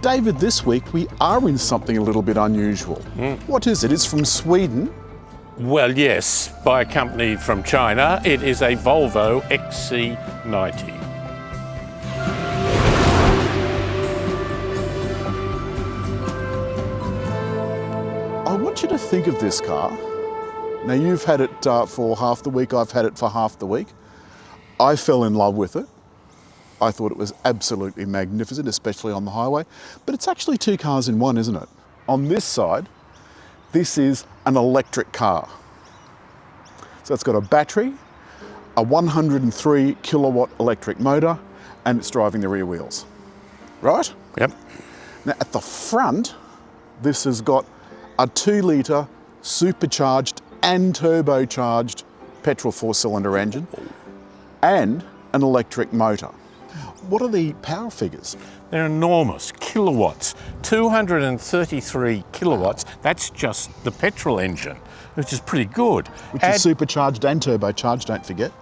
David, this week we are in something a little bit unusual. What is it? It's from Sweden. Well, yes, by a company from China. It is a Volvo XC90. I want you to think of this car. Now, you've had it for half the week, I've had it for half the week. I fell in love with it. I thought it was absolutely magnificent, especially on the highway. But it's actually two cars in one, isn't it? On this side, this is an electric car. So it's got a battery, a 103 kilowatt electric motor, and it's driving the rear wheels. Right? Yep. Now, at the front, this has got a 2-litre supercharged and turbocharged petrol 4-cylinder engine and an electric motor. What are the power figures? They're enormous. Kilowatts. 233 kilowatts. That's just the petrol engine, which is pretty good. Which is supercharged and turbocharged, don't forget.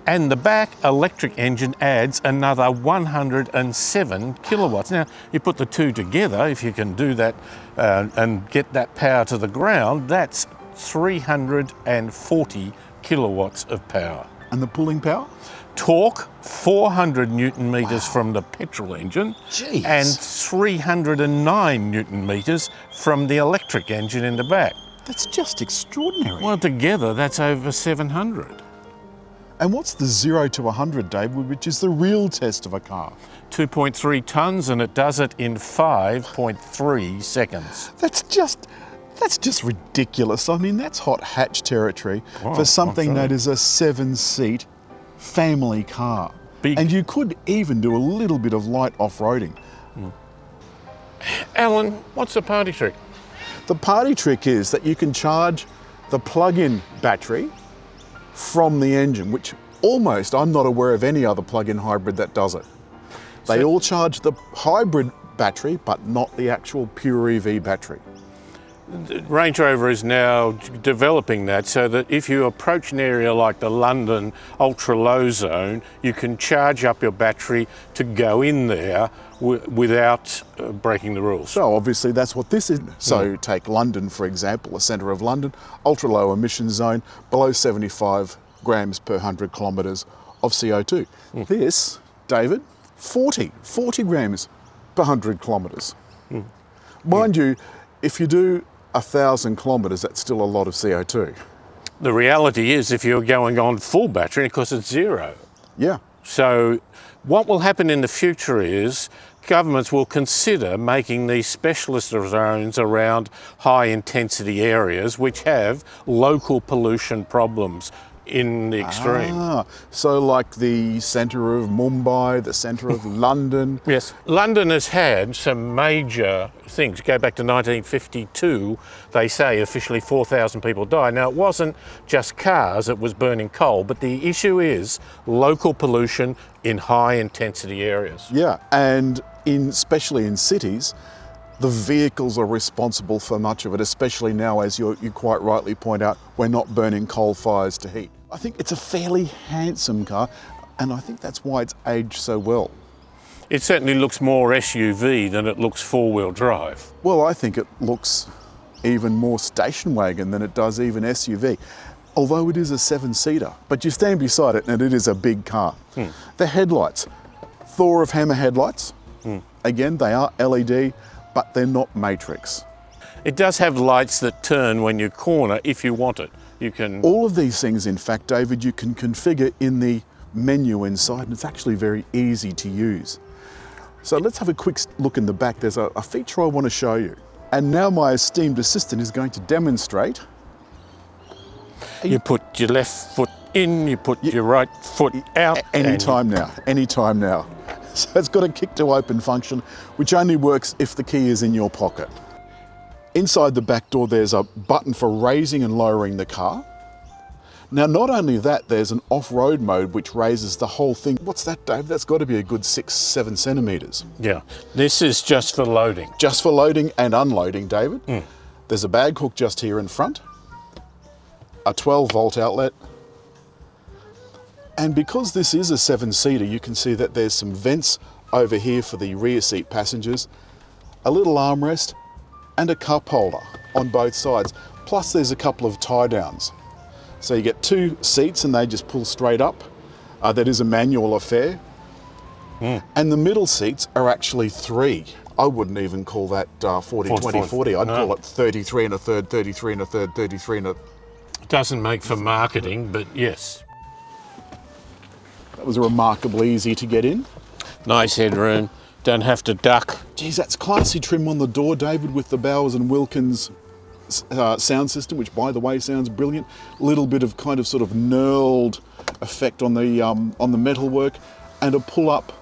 And the back electric engine adds another 107 kilowatts. Now, you put the two together, if you can do that and get that power to the ground, that's 340 kilowatts of power. And the pulling power? Torque, 400 newton meters from the petrol engine. Jeez. And 309 newton meters from the electric engine in the back. That's just extraordinary. Well, together that's over 700. And what's the 0 to 100, David, which is the real test of a car? 2.3 tonnes, and it does it in 5.3 seconds. That's just ridiculous. I mean, that's hot hatch territory for something that is a 7-seat family car. Big. And you could even do a little bit of light off-roading. Alan, what's the party trick? The party trick is that you can charge the plug-in battery from the engine, which almost, I'm not aware of any other plug-in hybrid that does it. They all charge the hybrid battery, but not the actual pure EV battery. Range Rover is now developing that so that if you approach an area like the London ultra-low zone, you can charge up your battery to go in there without breaking the rules. So obviously that's what this is. So take London, for example, the centre of London, ultra-low emission zone, below 75 grams per 100 kilometres of CO2. This, David, 40 grams per 100 kilometres. Mind you, if you do 1,000 kilometres, that's still a lot of CO2. The reality is if you're going on full battery, of course it's zero. Yeah. So what will happen in the future is governments will consider making these specialist zones around high intensity areas which have local pollution problems in the extreme. So like the centre of Mumbai, the centre of London. Yes, London has had some major things. Go back to 1952, they say officially 4,000 people died. Now it wasn't just cars, it was burning coal, but the issue is local pollution in high intensity areas. Yeah, and especially in cities, the vehicles are responsible for much of it, especially now, as you quite rightly point out, we're not burning coal fires to heat. I think it's a fairly handsome car, and I think that's why it's aged so well. It certainly looks more SUV than it looks four-wheel drive. Well, I think it looks even more station wagon than it does even SUV, although it is a 7-seater. But you stand beside it and it is a big car. The headlights, Thor of Hammer headlights. Again, they are LED, but they're not matrix. It does have lights that turn when you corner if you want it. You can. All of these things, in fact, David, you can configure in the menu inside, and it's actually very easy to use. So let's have a quick look in the back. There's a feature I want to show you. And now my esteemed assistant is going to demonstrate. You put your left foot in, you put your right foot out. Anytime now. So it's got a kick to open function, which only works if the key is in your pocket. Inside the back door, there's a button for raising and lowering the car. Now, not only that, there's an off-road mode which raises the whole thing. What's that, Dave? That's got to be a good 6-7 centimetres. Yeah, this is just for loading. Just for loading and unloading, David. There's a bag hook just here in front, a 12-volt outlet, and because this is a 7-seater, you can see that there's some vents over here for the rear seat passengers. a little armrest, and a cup holder on both sides. Plus there's a couple of tie downs. So you get 2 seats and they just pull straight up. That is a manual affair. And the middle seats are actually 3. I wouldn't even call that 40, 20, 40. I'd call it 33 and a third, 33 and a third, 33 and a... Doesn't make for marketing, but yes. That was remarkably easy to get in. Nice headroom, don't have to duck. Geez, that's classy trim on the door, David, with the Bowers and Wilkins sound system, which by the way sounds brilliant. A little bit of kind of sort of knurled effect on the metalwork, and a pull-up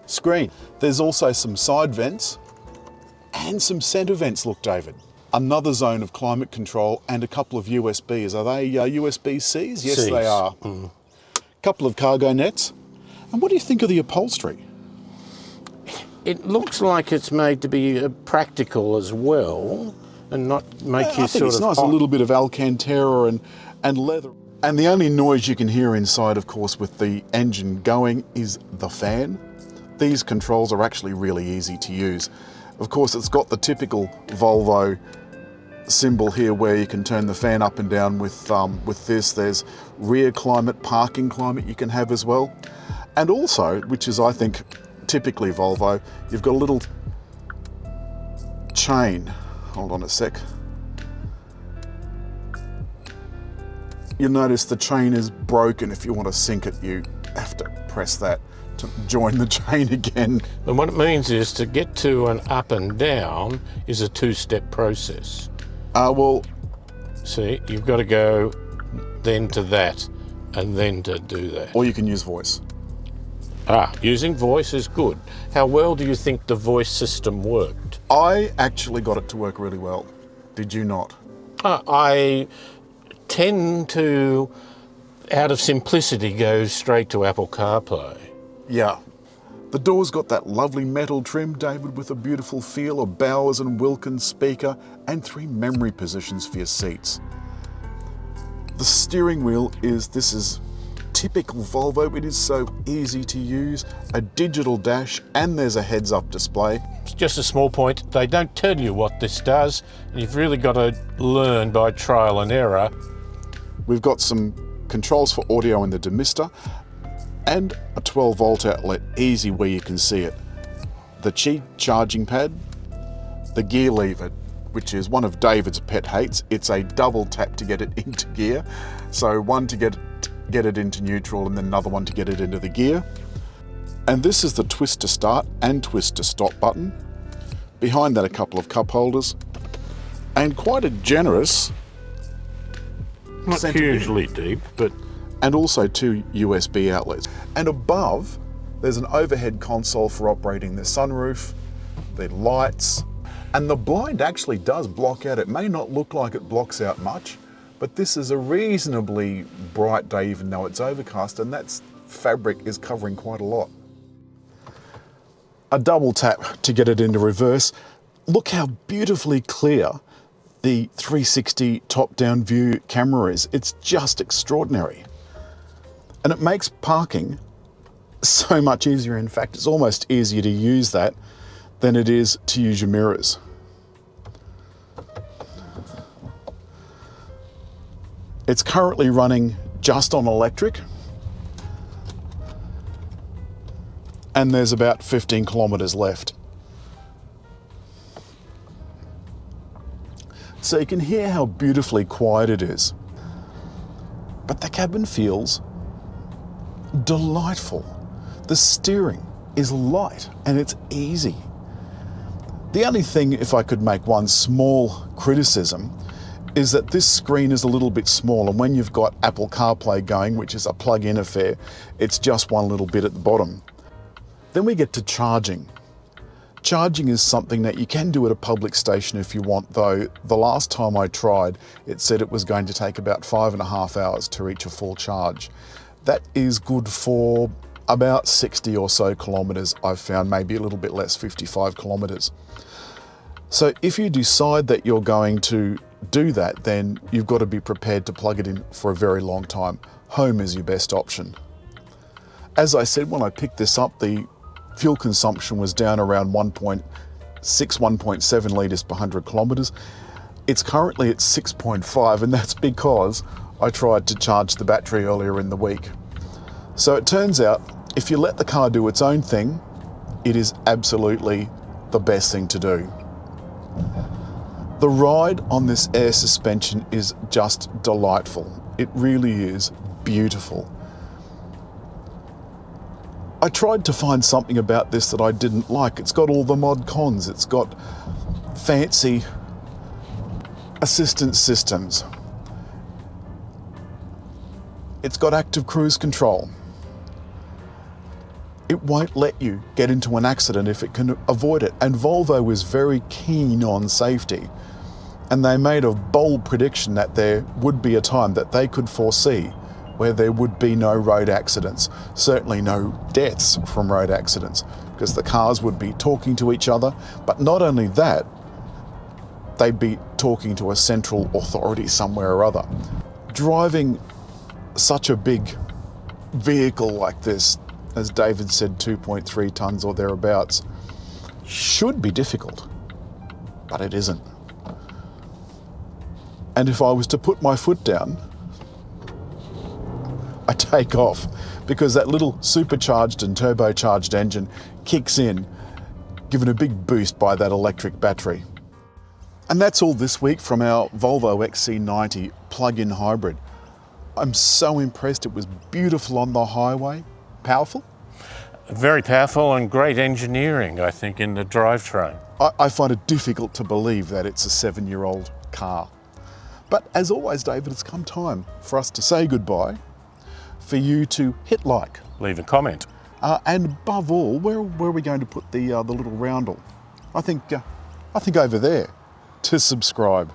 screen. There's also some side vents and some centre vents, look, David. Another zone of climate control and a couple of USBs. Are they USB-Cs? Yes, Cs. they are. Couple of cargo nets. And what do you think of the upholstery? It looks like it's made to be practical as well, and not make you I think sort it's of nice, hot. a little bit of Alcantara and leather. And the only noise you can hear inside, of course, with the engine going is the fan. These controls are actually really easy to use. Of course, it's got the typical Volvo symbol here where you can turn the fan up and down with this. There's rear climate, parking climate you can have as well. And also, which is I think typically Volvo, you've got a little chain. Hold on a sec. You'll notice the chain is broken. If you want to sync it, you have to press that to join the chain again. And what it means is to get to an up and down is a 2-step process. Well, See, you've got to go then to that and then to do that. or you can use voice. Using voice is good. How well do you think the voice system worked? I actually got it to work really well. Did you not? I tend to, out of simplicity, go straight to Apple CarPlay. Yeah. The door's got that lovely metal trim, David, with a beautiful feel, a Bowers and Wilkins speaker, and 3 memory positions for your seats. The steering wheel this is typical Volvo. It is so easy to use. A digital dash, and there's a heads-up display. It's just a small point. They don't tell you what this does, and you've really got to learn by trial and error. We've got some controls for audio in the demister, and a 12-volt outlet, easy where you can see it. The Qi charging pad, the gear lever, which is one of David's pet hates. It's a double tap to get it into gear. So one to get it into neutral, and then another one to get it into the gear. And this is the twist to start and twist to stop button. Behind that, a couple of cup holders, and quite a generous Not centre hugely deep, but and also 2 USB outlets. And above, there's an overhead console for operating the sunroof, the lights, and the blind actually does block out. It may not look like it blocks out much, but this is a reasonably bright day even though it's overcast, and that fabric is covering quite a lot. A double tap to get it into reverse. Look how beautifully clear the 360 top-down view camera is. It's just extraordinary. And it makes parking so much easier. In fact, it's almost easier to use that than it is to use your mirrors. It's currently running just on electric, and there's about 15 kilometers left. So you can hear how beautifully quiet it is. But the cabin feels delightful. The steering is light and it's easy. The only thing, if I could make one small criticism, is that this screen is a little bit small, and when you've got Apple CarPlay going, which is a plug-in affair, it's just one little bit at the bottom. Then we get to charging. Charging is something that you can do at a public station if you want, though the last time I tried, it said it was going to take about 5.5 hours to reach a full charge. That is good for about 60 or so kilometers, I've found, maybe a little bit less, 55 kilometers. So if you decide that you're going to do that, then you've got to be prepared to plug it in for a very long time. Home is your best option. As I said, when I picked this up, the fuel consumption was down around 1.6, 1.7 litres per 100 kilometres. It's currently at 6.5, and that's because I tried to charge the battery earlier in the week. So it turns out, if you let the car do its own thing, it is absolutely the best thing to do. The ride on this air suspension is just delightful. It really is beautiful. I tried to find something about this that I didn't like. It's got all the mod cons. It's got fancy assistance systems. It's got active cruise control. It won't let you get into an accident if it can avoid it. And Volvo is very keen on safety. And they made a bold prediction that there would be a time that they could foresee where there would be no road accidents, certainly no deaths from road accidents, because the cars would be talking to each other. But not only that, they'd be talking to a central authority somewhere or other. Driving such a big vehicle like this, as David said, 2.3 tonnes or thereabouts, should be difficult, but it isn't. And if I was to put my foot down, I take off, because that little supercharged and turbocharged engine kicks in, given a big boost by that electric battery. And that's all this week from our Volvo XC90 plug-in hybrid. I'm so impressed. It was beautiful on the highway, powerful. Very powerful and great engineering, I think, in the drivetrain. I find it difficult to believe that it's a 7-year-old car. But as always, David, it's come time for us to say goodbye, for you to hit like. Leave a comment. And above all, where are we going to put the little roundel? I think over there, to subscribe.